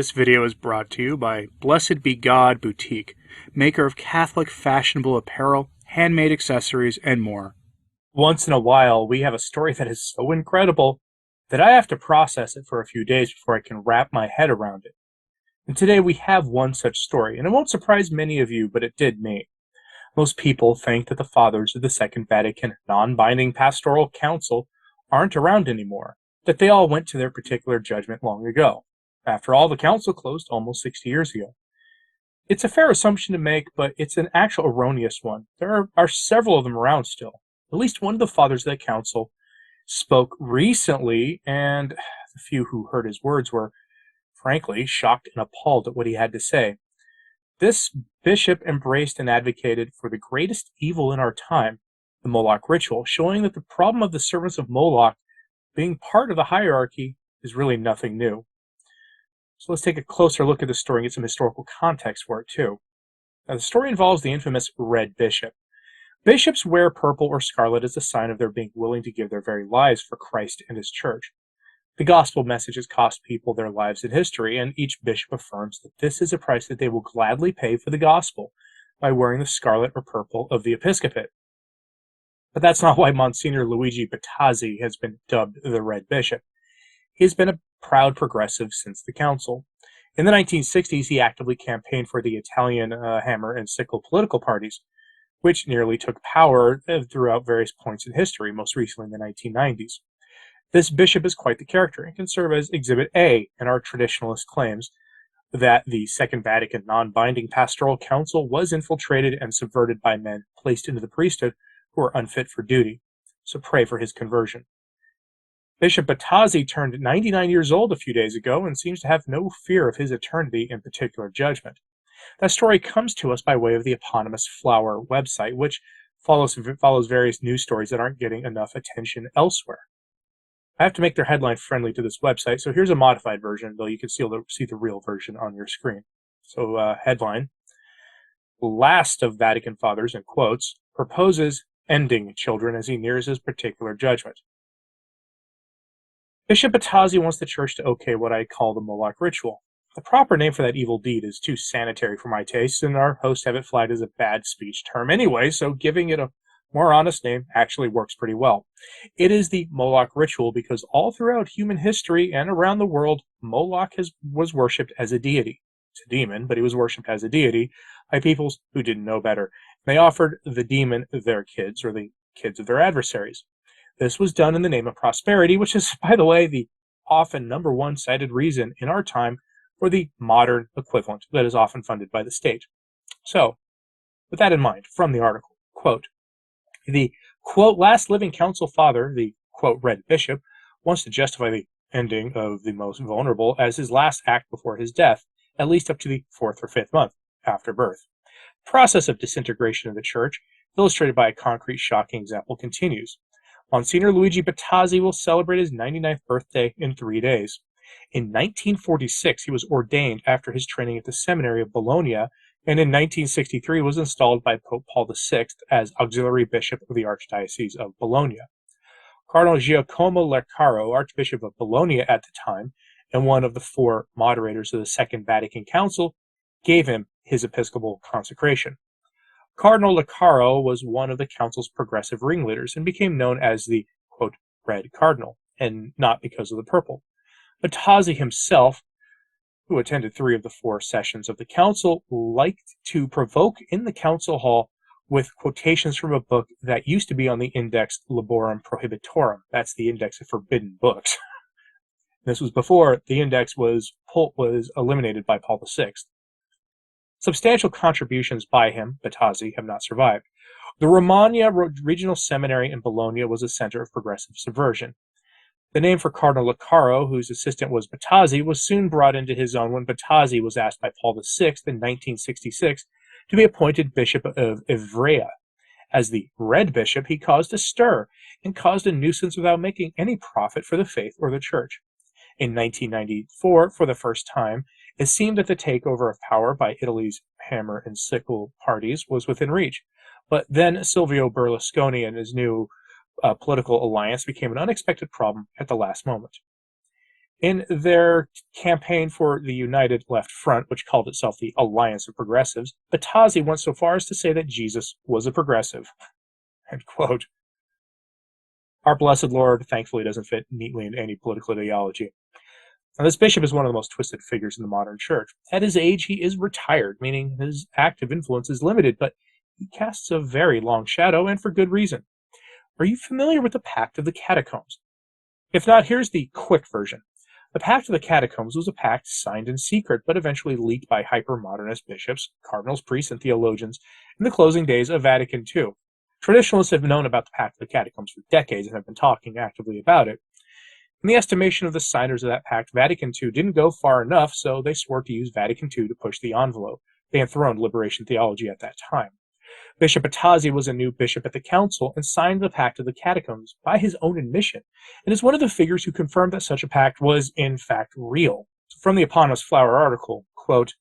This video is brought to you by Blessed Be God Boutique, maker of Catholic fashionable apparel, handmade accessories, and more. Once in a while, we have a story that is so incredible that I have to process it for a few days before I can wrap my head around it. And today we have one such story, and it won't surprise many of you, but it did me. Most people think that the fathers of the Second Vatican non-binding pastoral council aren't around anymore, that they all went to their particular judgment long ago. After all, the council closed almost 60 years ago. It's a fair assumption to make, but it's an actual erroneous one. There are several of them around still. At least one of the fathers of the council spoke recently, and the few who heard his words were, frankly, shocked and appalled at what he had to say. This bishop embraced and advocated for the greatest evil in our time, the Moloch ritual, showing that the problem of the servants of Moloch being part of the hierarchy is really nothing new. So let's take a closer look at the story and get some historical context for it too. Now, the story involves the infamous Red Bishop. Bishops wear purple or scarlet as a sign of their being willing to give their very lives for Christ and his church. The gospel message has cost people their lives in history, and each bishop affirms that this is a price that they will gladly pay for the gospel by wearing the scarlet or purple of the episcopate. But that's not why Monsignor Luigi Battazzi has been dubbed the Red Bishop. He has been a proud progressive since the council. In the 1960s, he actively campaigned for the Italian hammer and sickle political parties, which nearly took power throughout various points in history, most recently in the 1990s. This bishop is quite the character and can serve as Exhibit A in our traditionalist claims that the Second Vatican non-binding pastoral council was infiltrated and subverted by men placed into the priesthood who were unfit for duty. So pray for his conversion. Bishop Battazzi turned 99 years old a few days ago and seems to have no fear of his eternity in particular judgment. That story comes to us by way of the eponymous Flower website, which follows various news stories that aren't getting enough attention elsewhere. I have to make their headline friendly to this website, so here's a modified version, though you can see the real version on your screen. So, headline, Last of Vatican Fathers, in quotes, proposes ending children as he nears his particular judgment. Bishop Battazzi wants the church to okay what I call the Moloch ritual. The proper name for that evil deed is too sanitary for my taste, and our hosts have it flagged as a bad speech term anyway, so giving it a more honest name actually works pretty well. It is the Moloch ritual because all throughout human history and around the world, Moloch was worshipped as a deity. It's a demon, but he was worshipped as a deity by peoples who didn't know better. They offered the demon their kids, or the kids of their adversaries. This was done in the name of prosperity, which is, by the way, the often number one cited reason in our time for the modern equivalent that is often funded by the state. So, with that in mind, from the article, quote, the, quote, last living council father, the, quote, Red Bishop, wants to justify the ending of the most vulnerable as his last act before his death, at least up to the 4th or 5th month after birth. The process of disintegration of the church, illustrated by a concrete, shocking example, continues. Monsignor Luigi Battazzi will celebrate his 99th birthday in 3 days. In 1946, he was ordained after his training at the seminary of Bologna, and in 1963 was installed by Pope Paul VI as auxiliary bishop of the Archdiocese of Bologna. Cardinal Giacomo Leccaro, Archbishop of Bologna at the time, and one of the 4 moderators of the Second Vatican Council, gave him his episcopal consecration. Cardinal Leccaro was one of the council's progressive ringleaders and became known as the, quote, Red Cardinal, and not because of the purple. Battazzi himself, who attended 3 of the 4 sessions of the council, liked to provoke in the council hall with quotations from a book that used to be on the Index Liborum Prohibitorum. That's the index of forbidden books. This was before the index was eliminated by Paul VI. Substantial contributions by him, Battazzi, have not survived. The Romagna Regional Seminary in Bologna was a center of progressive subversion. The name for Cardinal Leccaro, whose assistant was Battazzi, was soon brought into his own when Battazzi was asked by Paul VI in 1966 to be appointed Bishop of Ivrea. As the Red Bishop, he caused a stir and caused a nuisance without making any profit for the faith or the church. In 1994, for the first time, it seemed that the takeover of power by Italy's hammer and sickle parties was within reach. But then Silvio Berlusconi and his new political alliance became an unexpected problem at the last moment. In their campaign for the United Left Front, which called itself the Alliance of Progressives, Batazzi went so far as to say that Jesus was a progressive. End quote. Our blessed Lord thankfully doesn't fit neatly into any political ideology. Now, this bishop is one of the most twisted figures in the modern church. At his age, he is retired, meaning his active influence is limited, but he casts a very long shadow, and for good reason. Are you familiar with the Pact of the Catacombs? If not, here's the quick version. The Pact of the Catacombs was a pact signed in secret, but eventually leaked by hyper-modernist bishops, cardinals, priests, and theologians in the closing days of Vatican II. Traditionalists have known about the Pact of the Catacombs for decades and have been talking actively about it. In the estimation of the signers of that pact, Vatican II didn't go far enough, so they swore to use Vatican II to push the envelope. They enthroned liberation theology at that time. Bishop Batazzi was a new bishop at the council and signed the Pact of the Catacombs by his own admission, and is one of the figures who confirmed that such a pact was, in fact, real. From the eponymous Flower article, quote,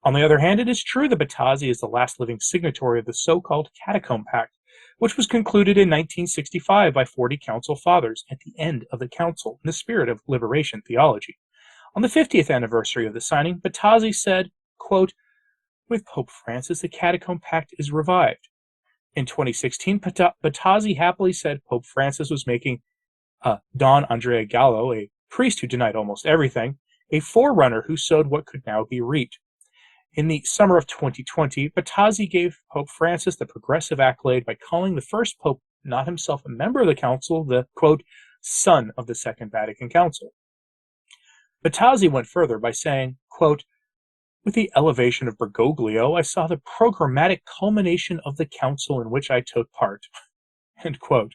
"On the other hand, it is true that Batazzi is the last living signatory of the so-called Catacomb Pact, which was concluded in 1965 by 40 council fathers at the end of the council in the spirit of liberation theology. On the 50th anniversary of the signing, Batazzi said, quote, with Pope Francis, the Catacomb Pact is revived. In 2016, Batazzi happily said Pope Francis was making Don Andrea Gallo, a priest who denied almost everything, a forerunner who sowed what could now be reaped. In the summer of 2020, Batazzi gave Pope Francis the progressive accolade by calling the first pope, not himself a member of the council, the, quote, son of the Second Vatican Council. Batazzi went further by saying, quote, with the elevation of Bergoglio, I saw the programmatic culmination of the council in which I took part. End quote.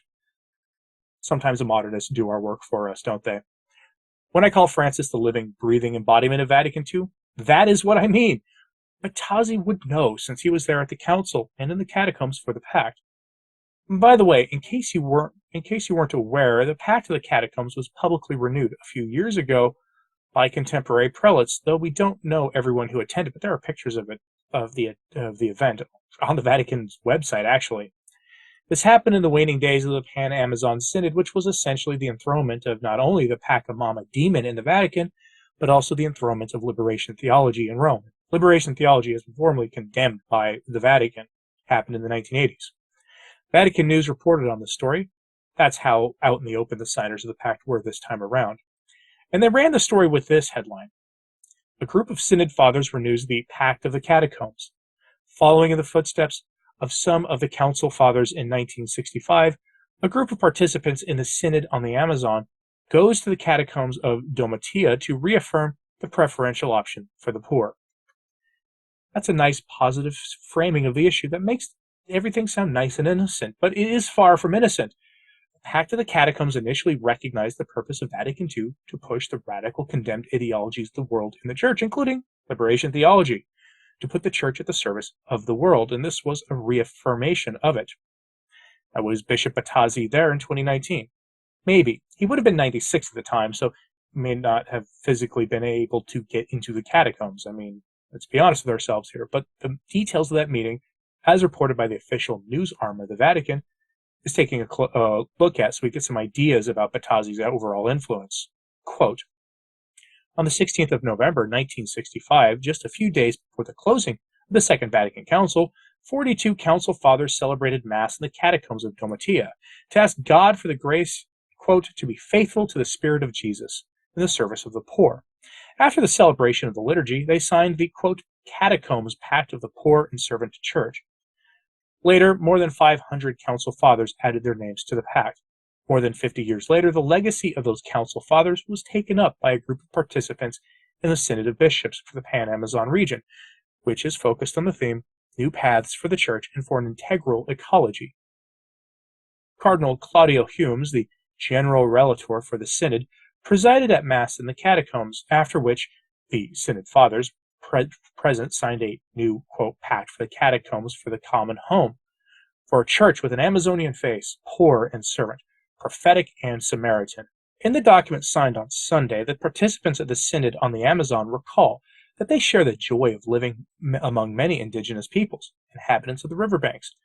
Sometimes the modernists do our work for us, don't they? When I call Francis the living, breathing embodiment of Vatican II, that is what I mean. Batazzi would know, since he was there at the council and in the catacombs for the pact. By the way, in case you weren't aware, the Pact of the Catacombs was publicly renewed a few years ago by contemporary prelates, though we don't know everyone who attended, but there are pictures of the event on the Vatican's website, actually. This happened in the waning days of the Pan-Amazon Synod, which was essentially the enthronement of not only the Pachamama demon in the Vatican, but also the enthronement of liberation theology in Rome. Liberation theology has been formally condemned by the Vatican. Happened in the 1980s. Vatican News reported on the story. That's how out in the open the signers of the pact were this time around. And they ran the story with this headline. A group of Synod Fathers renews the Pact of the Catacombs. Following in the footsteps of some of the Council Fathers in 1965, a group of participants in the Synod on the Amazon goes to the catacombs of Domitia to reaffirm the preferential option for the poor. That's a nice positive framing of the issue that makes everything sound nice and innocent, but it is far from innocent. The Pact of the Catacombs initially recognized the purpose of Vatican II to push the radical condemned ideologies of the world in the Church, including liberation theology, to put the Church at the service of the world, and this was a reaffirmation of it. That was Bishop Batazzi there in 2019. Maybe. He would have been 96 at the time, so he may not have physically been able to get into the catacombs. I mean, let's be honest with ourselves here, but the details of that meeting, as reported by the official news arm of the Vatican, is taking a look at so we get some ideas about Batazzi's overall influence. Quote, on the 16th of November, 1965, just a few days before the closing of the Second Vatican Council, 42 council fathers celebrated Mass in the catacombs of Domitia to ask God for the grace, quote, to be faithful to the Spirit of Jesus in the service of the poor. After the celebration of the liturgy, they signed the, quote, Catacombs Pact of the Poor and Servant Church. Later, more than 500 council fathers added their names to the pact. More than 50 years later, the legacy of those council fathers was taken up by a group of participants in the Synod of Bishops for the Pan-Amazon region, which is focused on the theme, New Paths for the Church and for an Integral Ecology. Cardinal Claudio Humes, the General Relator for the Synod, presided at Mass in the catacombs, after which the Synod Fathers present signed a new, quote, pact for the catacombs for the common home, for a church with an Amazonian face, poor and servant, prophetic and Samaritan. In the document signed on Sunday, the participants at the Synod on the Amazon recall that they share the joy of living among many indigenous peoples, inhabitants of the riverbanks,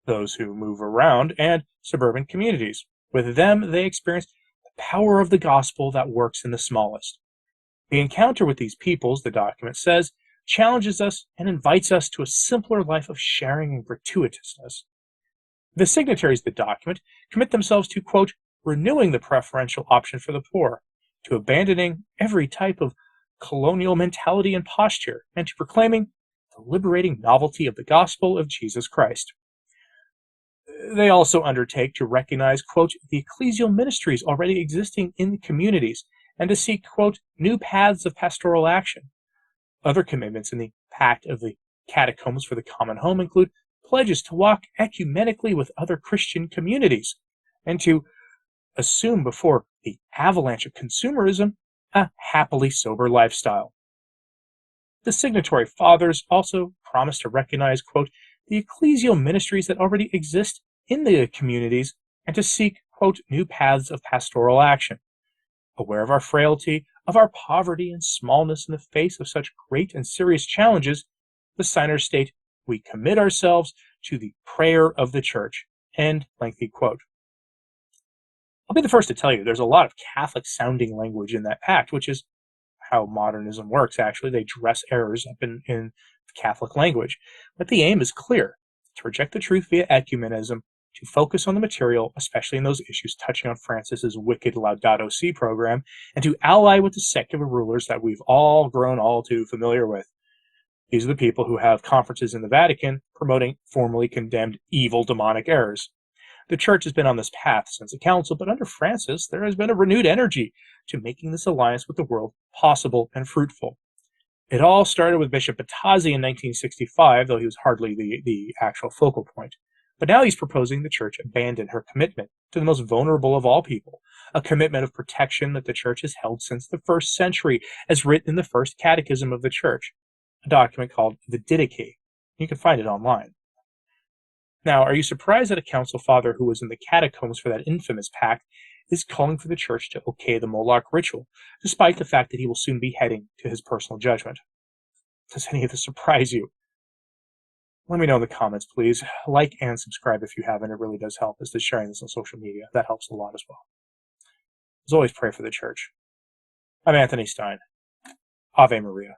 those who move around, and suburban communities. With them, they experience the power of the gospel that works in the smallest. The encounter with these peoples, the document says, challenges us and invites us to a simpler life of sharing and gratuitousness. The signatories of the document commit themselves to, quote, renewing the preferential option for the poor, to abandoning every type of colonial mentality and posture, and to proclaiming the liberating novelty of the gospel of Jesus Christ. They also undertake to recognize, quote, the ecclesial ministries already existing in the communities and to seek, quote, new paths of pastoral action. Other commitments in the Pact of the Catacombs for the Common Home include pledges to walk ecumenically with other Christian communities and to assume before the avalanche of consumerism a happily sober lifestyle. The signatory fathers also promise to recognize, quote, the ecclesial ministries that already exist in the communities and to seek, quote, new paths of pastoral action. Aware of our frailty, of our poverty and smallness in the face of such great and serious challenges, the signers state, we commit ourselves to the prayer of the church. End lengthy quote. I'll be the first to tell you there's a lot of Catholic-sounding language in that pact, which is how modernism works, actually. They dress errors up in Catholic language. But the aim is clear, to reject the truth via ecumenism, to focus on the material, especially in those issues touching on Francis's wicked Laudato Si program, and to ally with the secular rulers that we've all grown all too familiar with. These are the people who have conferences in the Vatican promoting formally condemned evil demonic errors. The Church has been on this path since the Council, but under Francis there has been a renewed energy to making this alliance with the world possible and fruitful. It all started with Bishop Batazzi in 1965, though he was hardly the actual focal point. But now he's proposing the Church abandon her commitment to the most vulnerable of all people, a commitment of protection that the Church has held since the first century, as written in the first Catechism of the Church, a document called the Didache. You can find it online. Now, are you surprised that a council father who was in the catacombs for that infamous pact is calling for the Church to okay the Moloch ritual, despite the fact that he will soon be heading to his personal judgment? Does any of this surprise you? Let me know in the comments, please. Like and subscribe if you haven't. It really does help, as does sharing this on social media. That helps a lot as well. As always, pray for the Church. I'm Anthony Stine. Ave Maria.